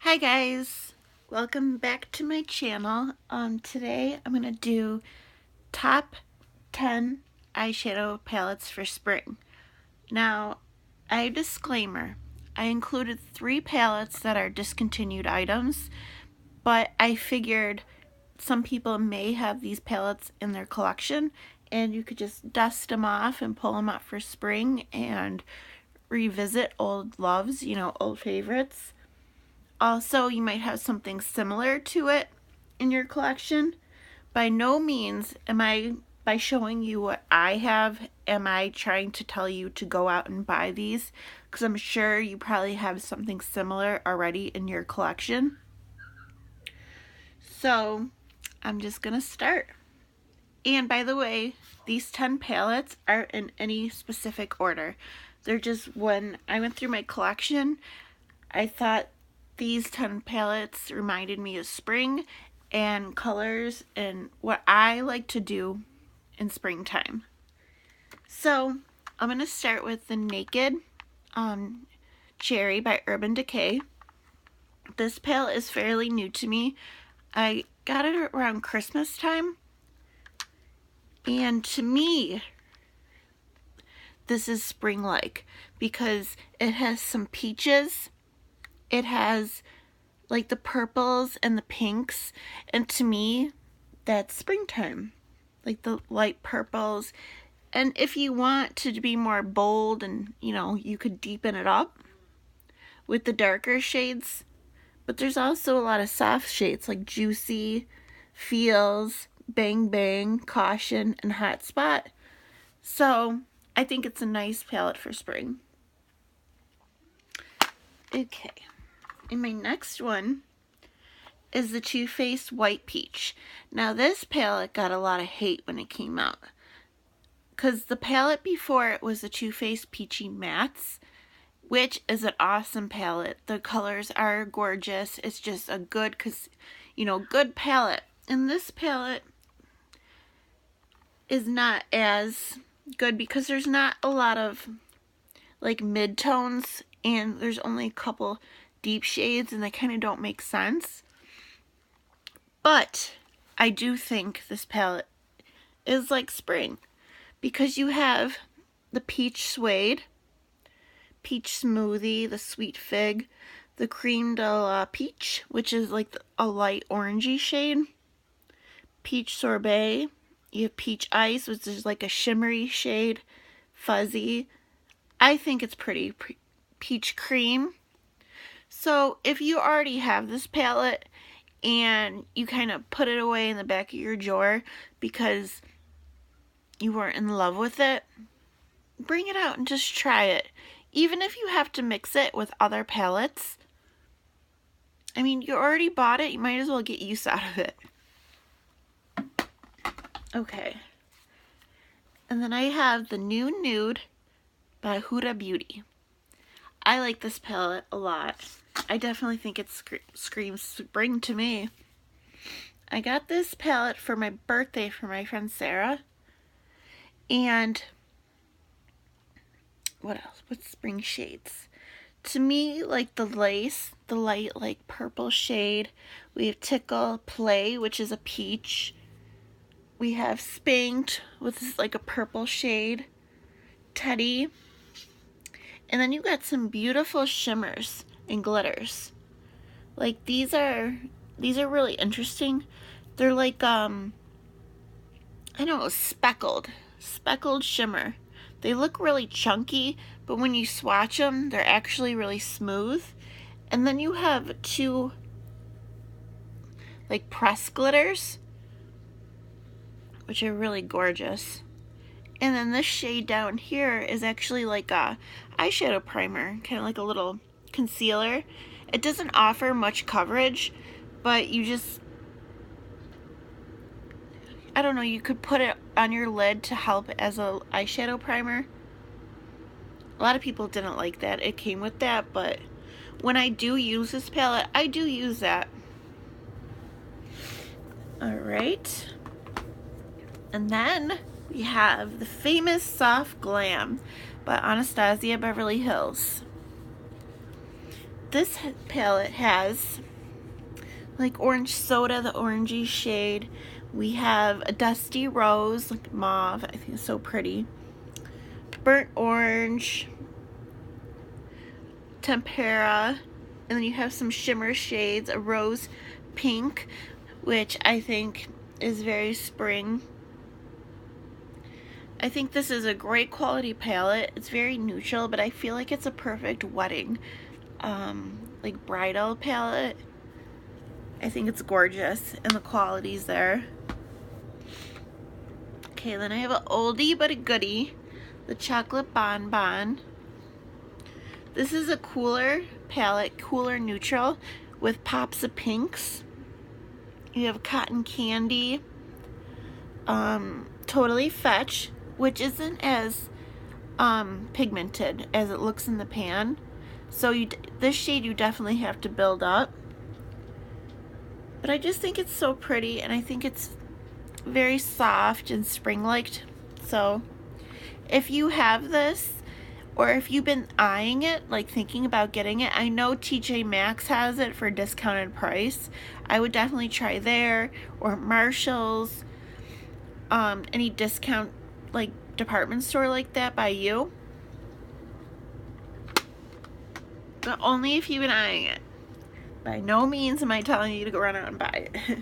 Hi guys, welcome back to my channel. Today I'm going to do top 10 eyeshadow palettes for spring. Now, I have a disclaimer. I included 3 palettes that are discontinued items, but I figured some people may have these palettes in their collection and you could just dust them off and pull them out for spring and revisit old loves, old favorites. Also, you might have something similar to it in your collection. By no means by showing you what I have, am I trying to tell you to go out and buy these, because I'm sure you probably have something similar already in your collection. So, I'm just going to start. And by the way, these 10 palettes aren't in any specific order. They're just, when I went through my collection, I thought these 10 palettes reminded me of spring and colors and what I like to do in springtime. So I'm going to start with the Naked Cherry by Urban Decay. This palette is fairly new to me. I got it around Christmas time, and to me this is spring-like because it has some peaches. It has like the purples and the pinks, and to me that's springtime, like the light purples. And if you want to be more bold and you could deepen it up with the darker shades, but there's also a lot of soft shades like Juicy, Feels, Bang Bang, Caution, and Hot Spot. So I think it's a nice palette for spring. Okay. And my next one is the Too Faced White Peach. Now this palette got a lot of hate when it came out, because the palette before it was the Too Faced Peachy Mattes, which is an awesome palette. The colors are gorgeous. It's just a good, good palette. And this palette is not as good because there's not a lot of like mid-tones, and there's only a couple deep shades, and they kind of don't make sense. But I do think this palette is like spring because you have the Peach Suede, Peach Smoothie, the Sweet Fig, the Cream de la Peach, which is like a light orangey shade, Peach Sorbet, you have Peach Ice, which is like a shimmery shade, Fuzzy. I think it's pretty. Peach Cream. So if you already have this palette and you kind of put it away in the back of your drawer because you weren't in love with it, bring it out and just try it. Even if you have to mix it with other palettes, I mean, you already bought it, you might as well get use out of it. Okay. And then I have the new Nude by Huda Beauty. I like this palette a lot. I definitely think it screams spring to me. I got this palette for my birthday from my friend Sarah. And what else? What spring shades? To me, like the Lace, the light like purple shade. We have Tickle, Play, which is a peach. We have Spanked, which is like a purple shade. Teddy. And then you got some beautiful shimmers and glitters. Like these are really interesting. They're like I don't know, speckled shimmer. They look really chunky, but when you swatch them, they're actually really smooth. And then you have 2 like pressed glitters, which are really gorgeous. And then this shade down here is actually like a eyeshadow primer, kind of like a little concealer. It doesn't offer much coverage, but you just, I don't know, you could put it on your lid to help as a eyeshadow primer. A lot of people didn't like that it came with that, but when I do use this palette, I do use that. Alright. And then we have the famous Soft Glam by Anastasia Beverly Hills. this palette has like orange soda, the orangey shade. We have a dusty rose, like mauve. I think it's so pretty. Burnt orange, tempera, and then you have some shimmer shades, a rose pink, which I think is very spring. I think this is a great quality palette. It's very neutral, but I feel like it's a perfect wedding, like bridal palette. I think it's gorgeous, and the quality's there. Okay, then I have an oldie but a goodie, the Chocolate Bonbon. This is a cooler palette, cooler neutral, with pops of pinks. You have Cotton Candy, Totally Fetch, which isn't as pigmented as it looks in the pan. So this shade you definitely have to build up. But I just think it's so pretty, and I think it's very soft and spring-like. So if you have this, or if you've been eyeing it, like thinking about getting it, I know TJ Maxx has it for a discounted price. I would definitely try there, or Marshall's, any discount like department store like that by you. But only if you've been eyeing it. By no means am I telling you to go run out and buy it.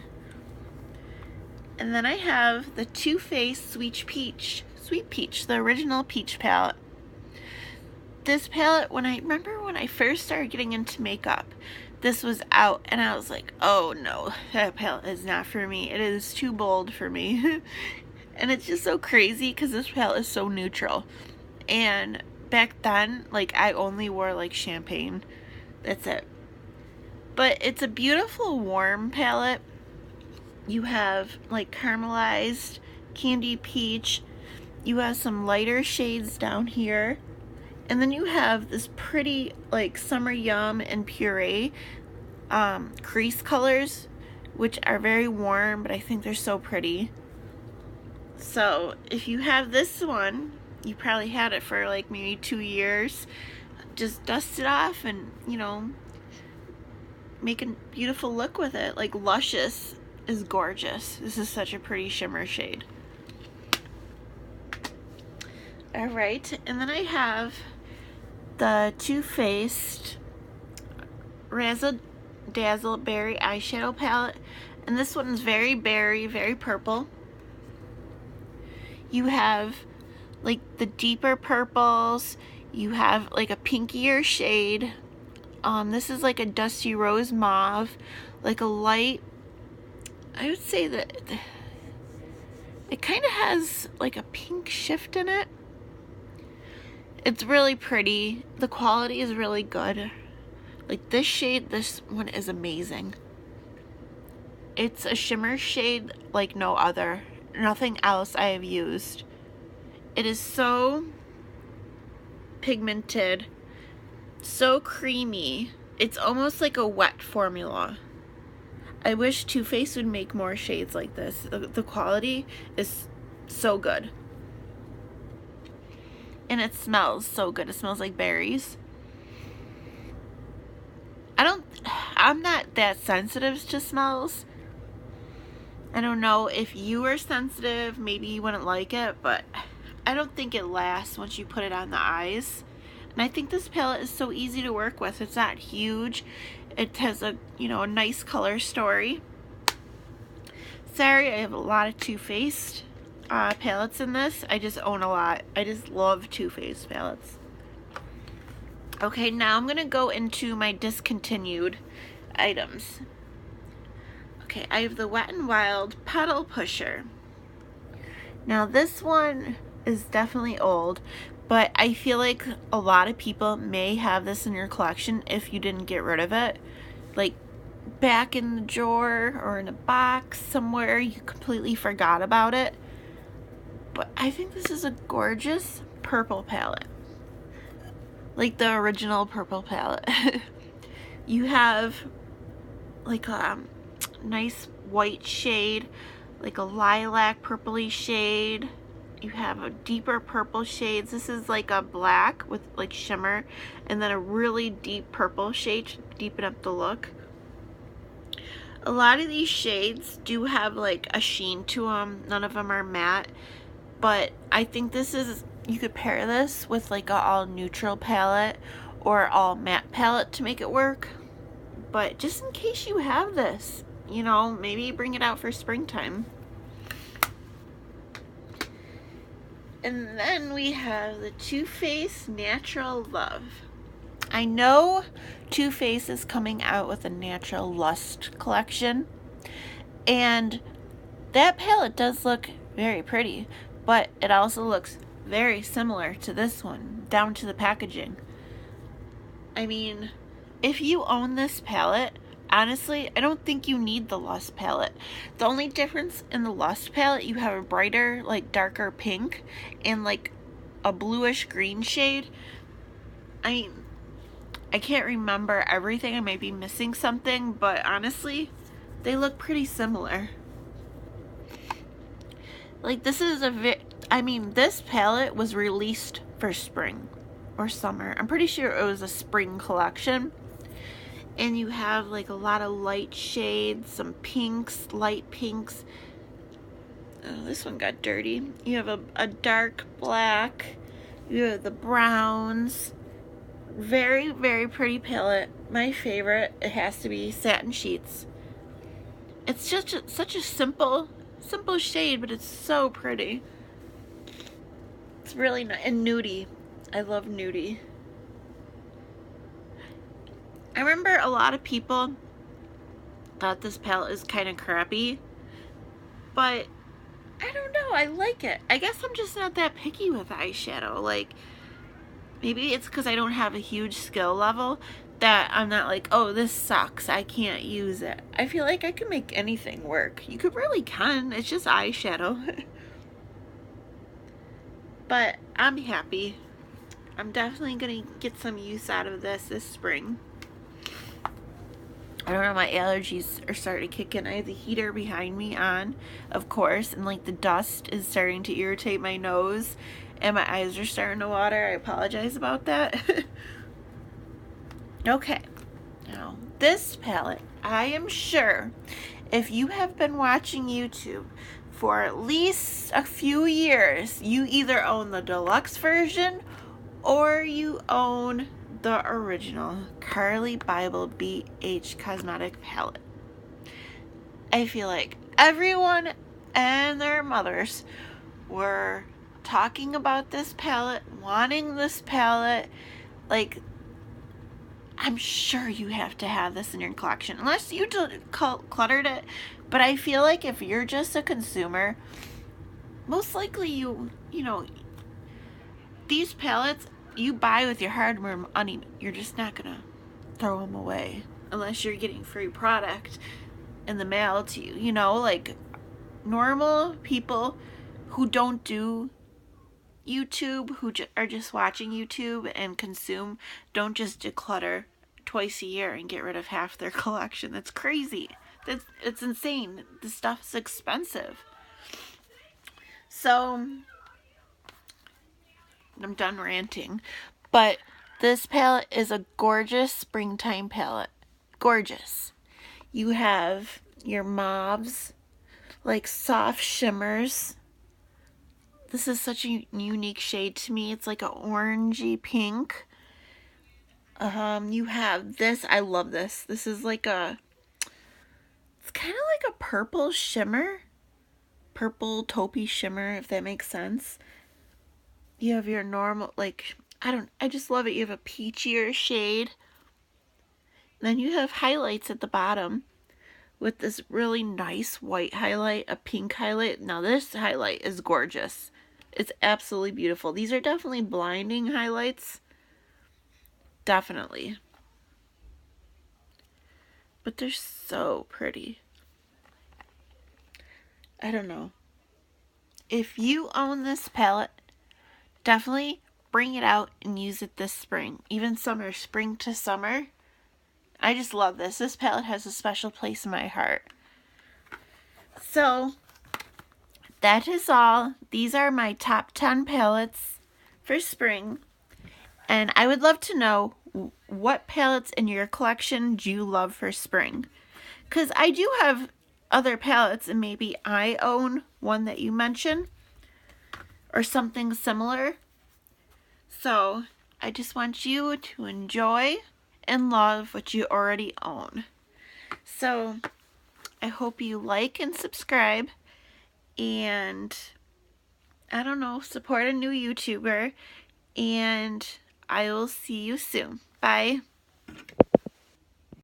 And then I have the Too Faced Sweet Peach, the original peach palette. This palette, remember when I first started getting into makeup, this was out, and I was like, oh no, that palette is not for me. It is too bold for me. And it's just so crazy because this palette is so neutral. And back then, like, I only wore like champagne. That's it. But it's a beautiful warm palette. You have like caramelized, candy peach. You have some lighter shades down here. And then you have this pretty like Summer Yum and Puree crease colors, which are very warm, but I think they're so pretty. So if you have this one, you probably had it for like maybe 2 years. Just dust it off and, you know, make a beautiful look with it. Like Luscious is gorgeous. This is such a pretty shimmer shade. Alright, and then I have the Too Faced Razzle Dazzled Berry Eyeshadow Palette. And this one is very berry, very purple. You have like the deeper purples. You have like a pinkier shade. This is like a dusty rose mauve, like a light, I would say that it kind of has like a pink shift in it. It's really pretty. The quality is really good. Like this shade, this one is amazing. It's a shimmer shade like no other. Nothing else I have used. It is so pigmented, so creamy. It's almost like a wet formula. I wish Too Faced would make more shades like this. The quality is so good. And it smells so good. It smells like berries. I'm not that sensitive to smells. I don't know if you are sensitive, maybe you wouldn't like it, but I don't think it lasts once you put it on the eyes. And I think this palette is so easy to work with. It's not huge. It has a, you know, a nice color story. Sorry, I have a lot of Too Faced palettes in this. I just own a lot. I just love Too Faced palettes. Okay, now I'm going to go into my discontinued items. Okay, I have the Wet n Wild Petal Pusher. Now this one is definitely old, but I feel like a lot of people may have this in your collection if you didn't get rid of it. Like back in the drawer or in a box somewhere, you completely forgot about it. But I think this is a gorgeous purple palette. Like the original purple palette. You have like a nice white shade, like a lilac purpley shade, You have a deeper purple shades. This is like a black with like shimmer, and then a really deep purple shade to deepen up the look. A lot of these shades do have like a sheen to them. None of them are matte, but I think this is, you could pair this with like a all neutral palette or all matte palette to make it work. But just in case you have this, you know, maybe bring it out for springtime. And then we have the Too Faced Natural Love. I know Too Faced is coming out with a Natural Lust collection, and that palette does look very pretty, but it also looks very similar to this one, down to the packaging. I mean, if you own this palette, honestly, I don't think you need the Lust palette. The only difference in the Lust palette, you have a brighter, like darker pink and like a bluish green shade. I mean, I can't remember everything. I might be missing something, but honestly, they look pretty similar. Like, this is this palette was released for spring or summer. I'm pretty sure it was a spring collection. And you have like a lot of light shades, some pinks, light pinks. Oh, this one got dirty. You have a dark black. You have the browns. Very, very pretty palette. My favorite, it has to be Satin Sheets. It's just such a simple shade, but it's so pretty. It's really nice. And nudie. I love nudie. I remember a lot of people thought this palette is kind of crappy, but I don't know, I like it. I guess I'm just not that picky with eyeshadow. Like, maybe it's because I don't have a huge skill level that I'm not like, oh, this sucks, I can't use it. I feel like I can make anything work. You could really can. It's just eyeshadow. But I'm happy. I'm definitely gonna get some use out of this spring. I don't know, my allergies are starting to kick in. I have the heater behind me on, of course, and like the dust is starting to irritate my nose and my eyes are starting to water. I apologize about that. Okay, now this palette, I am sure if you have been watching YouTube for at least a few years, you either own the deluxe version or you own the original Carli Babel BH Cosmetic palette. I feel like everyone and their mothers were talking about this palette, wanting this palette. Like, I'm sure you have to have this in your collection, unless you cluttered it. But I feel like if you're just a consumer, most likely you know, these palettes you buy with your hard-earned money. You're just not gonna throw them away unless you're getting free product in the mail to you. You know, like normal people who don't do YouTube, who are just watching YouTube and consume, don't just declutter twice a year and get rid of half their collection. That's crazy. It's insane. This stuff's expensive. So I'm done ranting, but this palette is a gorgeous springtime palette. Gorgeous. You have your mauves, like soft shimmers. This is such a unique shade to me. It's like an orangey pink. You have this. I love this. This is like it's kind of like a purple shimmer. Purple taupey shimmer, if that makes sense. You have your normal, like, I just love it. You have a peachier shade. Then you have highlights at the bottom with this really nice white highlight, a pink highlight. Now this highlight is gorgeous. It's absolutely beautiful. These are definitely blinding highlights. Definitely. But they're so pretty. I don't know. If you own this palette, definitely bring it out and use it this spring. Even summer, spring to summer. I just love this. This palette has a special place in my heart. So, that is all. These are my top 10 palettes for spring. And I would love to know what palettes in your collection do you love for spring. Because I do have other palettes, and maybe I own one that you mentioned or something similar. So I just want you to enjoy and love what you already own. So I hope you like and subscribe, and I don't know, support a new YouTuber, and I will see you soon. Bye.